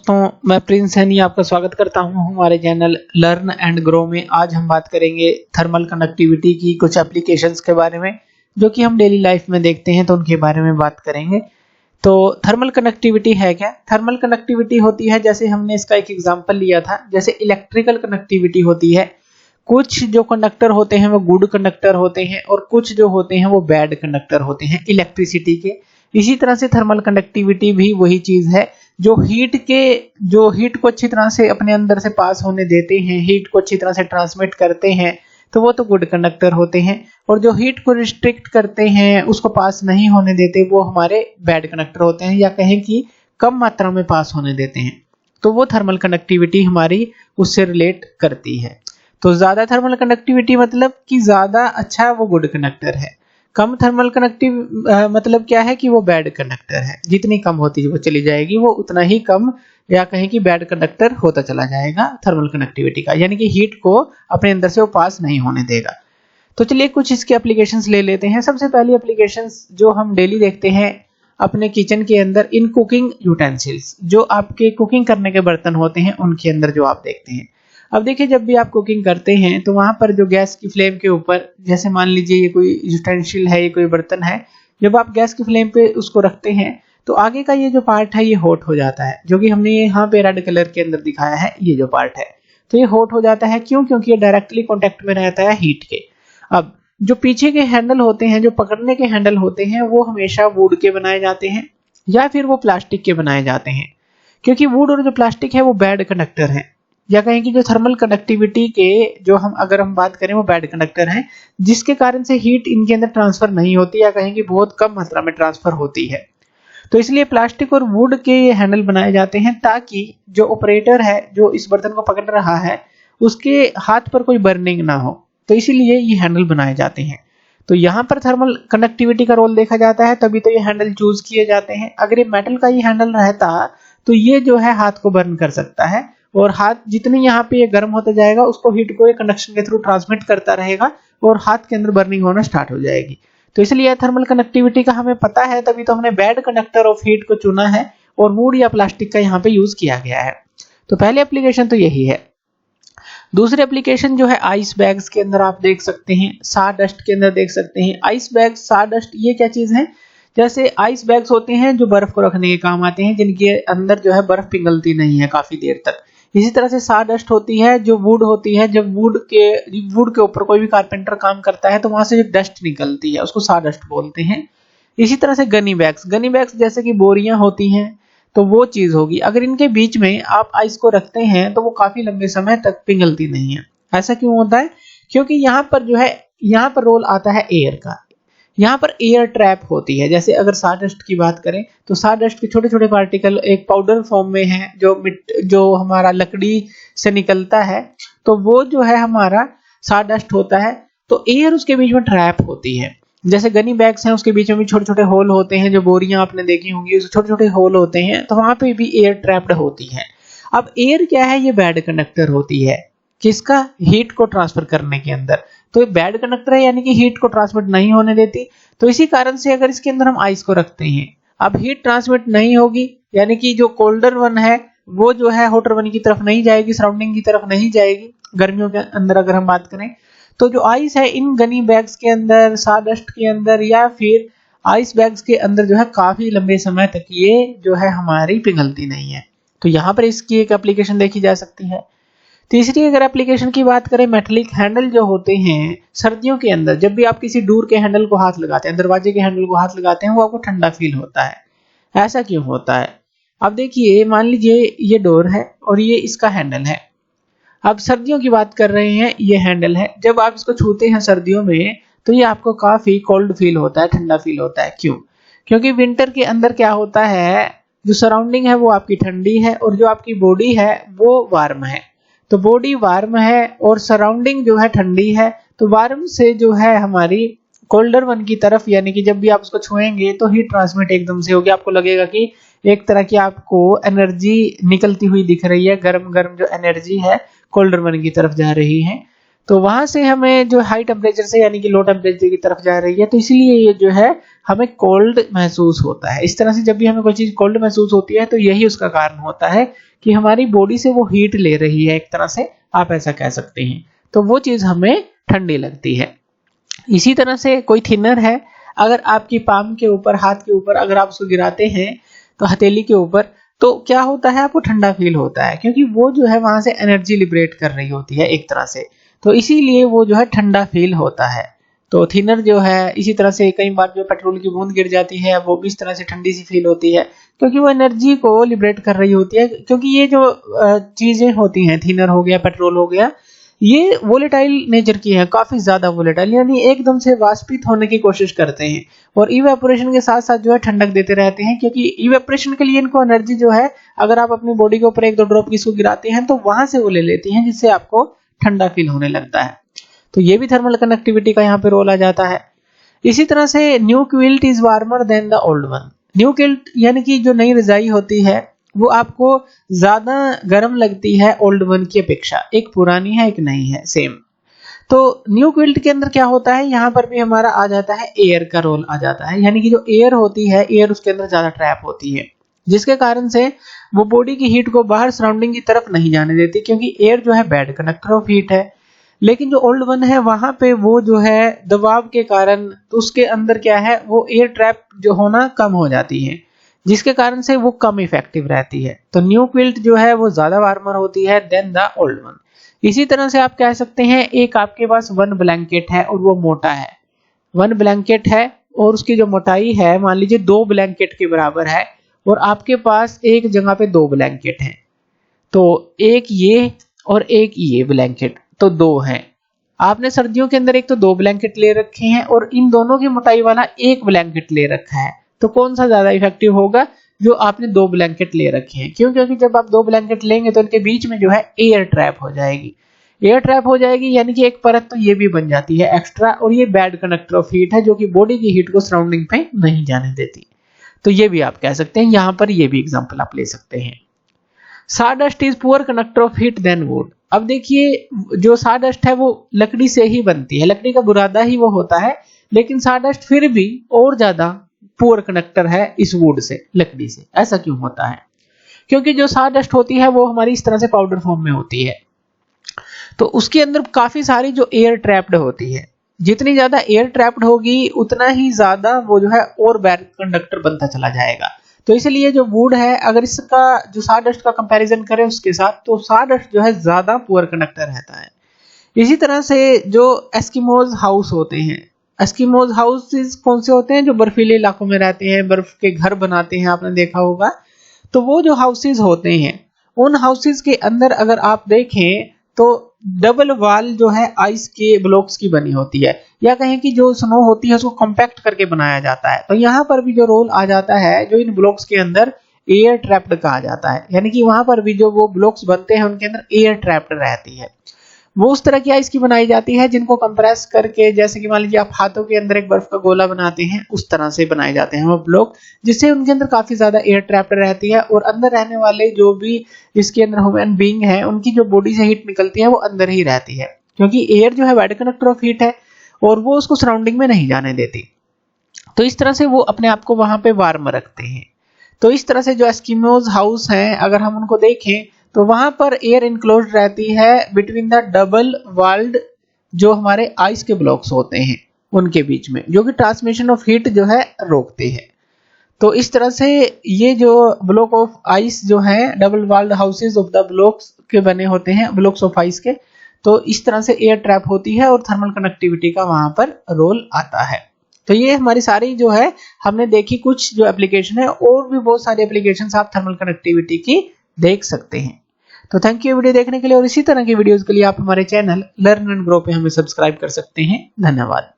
दोस्तों, मैं प्रिंस सैनी आपका स्वागत करता हूं हमारे चैनल लर्न एंड ग्रो में। आज हम बात करेंगे थर्मल कंडक्टिविटी की कुछ एप्लीकेशंस के बारे में जो कि हम डेली लाइफ में देखते हैं, तो उनके बारे में बात करेंगे। तो थर्मल कंडक्टिविटी है क्या? थर्मल कंडक्टिविटी होती है, जैसे हमने इसका एक एग्जांपल लिया था, जैसे इलेक्ट्रिकल कंडक्टिविटी होती है। कुछ जो कंडक्टर होते हैं वो गुड कंडक्टर होते हैं और कुछ जो होते हैं वो बैड कंडक्टर होते हैं इलेक्ट्रिसिटी के। इसी तरह से थर्मल कंडक्टिविटी भी वही चीज है जो हीट को अच्छी तरह से अपने अंदर से पास होने देते हैं, हीट को अच्छी तरह से ट्रांसमिट करते हैं, तो वो तो गुड कंडक्टर होते हैं। और जो हीट को रिस्ट्रिक्ट करते हैं, उसको पास नहीं होने देते, वो हमारे बैड कंडक्टर होते हैं, या कहें कि कम मात्रा में पास होने देते हैं, तो वो थर्मल कंडक्टिविटी हमारी उससे रिलेट करती है। तो ज्यादा थर्मल कंडक्टिविटी मतलब कि ज्यादा अच्छा वो गुड कंडक्टर है। कम थर्मल कंडक्टिव मतलब क्या है कि वो बैड कंडक्टर है। जितनी कम होती है वो चली जाएगी, वो उतना ही कम या कहें कि बैड कंडक्टर होता चला जाएगा थर्मल कंडक्टिविटी का, यानी कि हीट को अपने अंदर से वो पास नहीं होने देगा। तो चलिए कुछ इसके एप्लीकेशंस ले लेते हैं। सबसे पहली एप्लीकेशंस जो हम डेली देखते हैं अपने किचन के अंदर, इन कुकिंग यूटेंसिल्स, जो आपके कुकिंग करने के बर्तन होते हैं उनके अंदर जो आप देखते हैं। अब देखिए, जब भी आप कुकिंग करते हैं तो वहां पर जो गैस की फ्लेम के ऊपर, जैसे मान लीजिए ये कोई यूटेंसिल है, ये कोई बर्तन है, जब आप गैस की फ्लेम पे उसको रखते हैं तो आगे का ये जो पार्ट है ये हॉट हो जाता है, जो कि हमने यहाँ पे रेड कलर के अंदर दिखाया है। ये जो पार्ट है तो ये हॉट हो जाता है। क्यों? क्योंकि ये डायरेक्टली कॉन्टेक्ट में रहता है हीट के। अब जो पीछे के हैंडल होते हैं, जो पकड़ने के हैंडल होते हैं, वो हमेशा वुड के बनाए जाते हैं या फिर वो प्लास्टिक के बनाए जाते हैं, क्योंकि वुड और जो प्लास्टिक है वो बैड कंडक्टर है, या कहें कि जो थर्मल कंडक्टिविटी के जो अगर हम बात करें वो बैड कंडक्टर है, जिसके कारण से हीट इनके अंदर ट्रांसफर नहीं होती, या कहें कि बहुत कम मात्रा में ट्रांसफर होती है। तो इसलिए प्लास्टिक और वुड के ये हैंडल बनाए जाते हैं ताकि जो ऑपरेटर है, जो इस बर्तन को पकड़ रहा है, उसके हाथ पर कोई बर्निंग ना हो, तो इसीलिए ये हैंडल बनाए जाते हैं। तो यहाँ पर थर्मल कंडक्टिविटी का रोल देखा जाता है, तभी तो ये हैंडल चूज किए जाते हैं। अगर ये मेटल का ही हैंडल रहता तो ये जो है हाथ को बर्न कर सकता है, और हाथ जितनी यहाँ पे ये गर्म होता जाएगा, उसको हीट को ये कंडक्शन के थ्रू ट्रांसमिट करता रहेगा और हाथ के अंदर बर्निंग होना स्टार्ट हो जाएगी। तो इसलिए थर्मल कंडक्टिविटी का हमें पता है, तभी तो हमने बैड कंडक्टर ऑफ हीट को चुना है और वुड या प्लास्टिक का यहाँ पे यूज किया गया है। तो पहले एप्लीकेशन तो यही है। दूसरी एप्लीकेशन जो है आइस बैग्स के अंदर आप देख सकते हैं, सॉडस्ट के अंदर देख सकते हैं। आइस बैग, सॉडस्ट, ये क्या चीज है? जैसे आइस बैग्स होते हैं जो बर्फ को रखने के काम आते हैं, जिनके अंदर जो है बर्फ पिघलती नहीं है काफी देर तक। इसी तरह से सॉडस्ट होती है जो वुड होती है, जब वुड के ऊपर कोई भी कारपेंटर काम करता है तो वहां से जो डस्ट निकलती है उसको सॉडस्ट बोलते हैं। इसी तरह से गनी बैग्स जैसे कि बोरियां होती हैं, तो वो चीज होगी। अगर इनके बीच में आप आइस को रखते हैं तो वो काफी लंबे समय तक पिघलती नहीं है। ऐसा क्यों होता है? क्योंकि यहाँ पर जो है, यहाँ पर रोल आता है एयर का। यहाँ पर एयर ट्रैप होती है। जैसे अगर सॉडस्ट की बात करें तो सॉडस्ट के छोटे छोटे पार्टिकल एक पाउडर फॉर्म में है, जो हमारा लकड़ी से निकलता है, तो वो जो है हमारा सॉडस्ट होता है। तो एयर उसके बीच में ट्रैप होती है। जैसे गनी बैग्स हैं, उसके बीच में भी छोटे छोटे होल होते हैं, जो बोरियां आपने देखी होंगी, छोटे छोटे होल होते हैं, तो वहां पे भी एयर ट्रैप्ड होती है। अब एयर क्या है? ये बैड कंडक्टर होती है। किसका? हीट को ट्रांसफर करने के अंदर। तो ये बैड कंडक्टर है, यानी कि हीट को ट्रांसमिट नहीं होने देती। तो इसी कारण से अगर इसके अंदर हम आइस को रखते हैं, अब हीट ट्रांसमिट नहीं होगी, यानी कि जो कोल्डर वन है वो जो है हॉटर वन की तरफ नहीं जाएगी, सराउंडिंग की तरफ नहीं जाएगी। गर्मियों के अंदर अगर हम बात करें तो जो आइस है इन गनी बैग्स के अंदर, सॉडस्ट के अंदर, या फिर आइस बैग्स के अंदर जो है काफी लंबे समय तक ये जो है हमारी पिघलती नहीं है। तो यहाँ पर इसकी एक एप्लीकेशन देखी जा सकती है। तीसरी अगर एप्लीकेशन की बात करें, मेटेलिक हैंडल जो होते हैं सर्दियों के अंदर, जब भी आप किसी डोर के हैंडल को हाथ लगाते हैं, दरवाजे के हैंडल को हाथ लगाते हैं, वो आपको ठंडा फील होता है। ऐसा क्यों होता है? अब देखिए, मान लीजिए ये डोर है और ये इसका हैंडल है। अब सर्दियों की बात कर रहे हैं, ये हैंडल है। जब आप इसको छूते हैं सर्दियों में तो ये आपको काफी कोल्ड फील होता है, ठंडा फील होता है। क्यों? क्योंकि विंटर के अंदर क्या होता है, जो सराउंडिंग है वो आपकी ठंडी है और जो आपकी बॉडी है वो वार्म है। तो बॉडी वार्म है और सराउंडिंग जो है ठंडी है, तो वार्म से जो है हमारी कोल्डर वन की तरफ, यानी कि जब भी आप उसको छुएंगे तो हीट ट्रांसमिट एकदम से होगी। आपको लगेगा कि एक तरह की आपको एनर्जी निकलती हुई दिख रही है, गर्म गर्म जो एनर्जी है कोल्डर वन की तरफ जा रही है। तो वहां से हमें जो हाई टेम्परेचर से यानी कि लो टेम्परेचर की तरफ जा रही है, तो इसीलिए ये जो है हमें कोल्ड महसूस होता है। इस तरह से जब भी हमें कोई चीज कोल्ड महसूस होती है तो यही उसका कारण होता है कि हमारी बॉडी से वो हीट ले रही है, एक तरह से आप ऐसा कह सकते हैं, तो वो चीज हमें ठंडी लगती है। इसी तरह से कोई थिनर है, अगर आपकी पाम के ऊपर, हाथ के ऊपर अगर आप उसको गिराते हैं तो हथेली के ऊपर, तो क्या होता है, आपको ठंडा फील होता है, क्योंकि वो जो है वहां से एनर्जी लिबरेट कर रही होती है एक तरह से, तो इसीलिए वो जो है ठंडा फील होता है। तो थिनर जो है, इसी तरह से कई बार जो पेट्रोल की बूंद गिर जाती है वो भी इस तरह से ठंडी सी फील होती है, क्योंकि वो एनर्जी को लिबरेट कर रही होती है। क्योंकि ये जो चीजें होती हैं, थिनर हो गया, पेट्रोल हो गया, ये वोलेटाइल नेचर की है, काफी ज्यादा वोलेटाइल, यानी एकदम से वाष्पित होने की कोशिश करते हैं और इवेपोरेशन के साथ साथ जो है ठंडक देते रहते हैं। क्योंकि इवेपोरेशन के लिए इनको एनर्जी जो है, अगर आप अपनी बॉडी के ऊपर 1-2 ड्रॉप इसको गिराते हैं तो वहां से वो ले लेती हैं, जिससे आपको ठंडा फील होने लगता है। तो ये भी थर्मल कंडक्टिविटी का यहाँ पे रोल आ जाता है। इसी तरह से new quilt is warmer than the old one. New quilt यानी कि जो नई रजाई होती है वो आपको ज्यादा गर्म लगती है ओल्ड वन की अपेक्षा, एक पुरानी है एक नई है सेम। तो न्यू क्विल्ट के अंदर क्या होता है, यहाँ पर भी हमारा आ जाता है एयर का रोल आ जाता है, यानी कि जो एयर होती है, एयर उसके अंदर ज्यादा ट्रैप होती है, जिसके कारण से वो बॉडी की हीट को बाहर सराउंडिंग की तरफ नहीं जाने देती, क्योंकि एयर जो है बैड कंडक्टर ऑफ हीट है। लेकिन जो ओल्ड वन है वहां पे वो जो है दबाव के कारण, तो उसके अंदर क्या है, वो एयर ट्रैप जो होना कम हो जाती है, जिसके कारण से वो कम इफेक्टिव रहती है। तो न्यू क्विल्ट जो है वो ज्यादा वार्मर होती है देन द ओल्ड वन। इसी तरह से आप कह सकते हैं, एक आपके पास 1 ब्लैंकेट है और वो मोटा है, 1 ब्लैंकेट है और उसकी जो मोटाई है मान लीजिए 2 ब्लैंकेट के बराबर है, और आपके पास एक जगह पे 2 ब्लैंकेट हैं, तो एक ये और एक ये ब्लैंकेट, तो 2 हैं। आपने सर्दियों के अंदर एक तो 2 ब्लैंकेट ले रखे हैं और इन दोनों की मोटाई वाला एक ब्लैंकेट ले रखा है, तो कौन सा ज्यादा इफेक्टिव होगा, जो आपने 2 ब्लैंकेट ले रखे हैं। क्यों? क्योंकि जब आप 2 ब्लैंकेट लेंगे तो इनके बीच में जो है एयर ट्रैप हो जाएगी, एयर ट्रैप हो जाएगी, यानी कि एक परत तो ये भी बन जाती है एक्स्ट्रा, और ये बैड कंडक्टर ऑफ हीट है, जो कि बॉडी की हीट को सराउंडिंग पे नहीं जाने देती। तो ये भी आप कह सकते हैं, यहाँ पर ये भी एग्जाम्पल आप ले सकते हैं। Sawdust is poor conductor of heat then wood. अब देखिए, जो साडस्ट है वो लकड़ी से ही बनती है, लकड़ी का बुरादा ही वो होता है, लेकिन साडस्ट फिर भी और ज्यादा पुअर कंडक्टर है इस वुड से, लकड़ी से। ऐसा क्यों होता है? क्योंकि जो साडस्ट होती है वो हमारी इस तरह से पाउडर फॉर्म में होती है, तो उसके अंदर काफी सारी जो एयर ट्रैप्ड होती है, जितनी ज्यादा एयर ट्रैप्ड होगी उतना ही ज्यादा वो जो है और बैड कंडक्टर बनता चला जाएगा। तो इसलिए जो वुड है, अगर इसका जो साडस्ट का कंपैरिजन करें उसके साथ, तो साडस्ट जो है ज्यादा पुअर कंडक्टर रहता है। इसी तरह से जो एस्किमोज हाउस होते हैं, एस्किमोज हाउसेस कौन से होते हैं, जो बर्फीले इलाकों में रहते हैं, बर्फ के घर बनाते हैं, आपने देखा होगा। तो वो जो हाउसेस होते हैं, उन हाउसेस के अंदर अगर आप देखें तो डबल वॉल जो है आइस के ब्लॉक्स की बनी होती है, या कहें कि जो स्नो होती है उसको कॉम्पैक्ट करके बनाया जाता है। तो यहाँ पर भी जो रोल आ जाता है, जो इन ब्लॉक्स के अंदर एयर ट्रैप्ड कहा जाता है, यानी कि वहां पर भी जो वो ब्लॉक्स बनते हैं उनके अंदर एयर ट्रैप्ड रहती है। वो उस तरह की आइस की बनाई जाती है जिनको कंप्रेस करके, जैसे कि मान लीजिए आप हाथों के अंदर एक बर्फ का गोला बनाते हैं, उस तरह से बनाए जाते हैं वो ब्लॉक, जिससे उनके अंदर काफी ज्यादा एयर ट्रैप्ड रहती है, और अंदर रहने वाले जो भी इसके अंदर ह्यूमन बीइंग है, उनकी जो बॉडी से हीट निकलती है वो अंदर ही रहती है, क्योंकि एयर जो है बैड कंडक्टर ऑफ हीट है और वो उसको सराउंडिंग में नहीं जाने देती। तो इस तरह से वो अपने आप को वहां पे वार्म रखते हैं। तो इस तरह से जो एस्किमोज हाउस हैं, अगर हम उनको देखें तो वहां पर एयर इनक्लोज्ड रहती है बिटवीन द डबल वॉल्ड जो हमारे आइस के ब्लॉक्स होते हैं उनके बीच में, जो कि ट्रांसमिशन ऑफ हीट जो है रोकते हैं। तो इस तरह से ये जो ब्लॉक ऑफ आइस जो है, double walled houses of the blocks के बने होते हैं, ब्लॉक्स ऑफ आइस के, तो इस तरह से एयर ट्रैप होती है और थर्मल कंडक्टिविटी का वहां पर रोल आता है। तो ये हमारी सारी जो है हमने देखी कुछ जो एप्लीकेशन है, और भी बहुत सारी एप्लीकेशंस आप थर्मल कंडक्टिविटी की देख सकते हैं। तो थैंक यू वीडियो देखने के लिए, और इसी तरह की वीडियोस के लिए आप हमारे चैनल लर्न एंड ग्रो पे हमें सब्सक्राइब कर सकते हैं। धन्यवाद।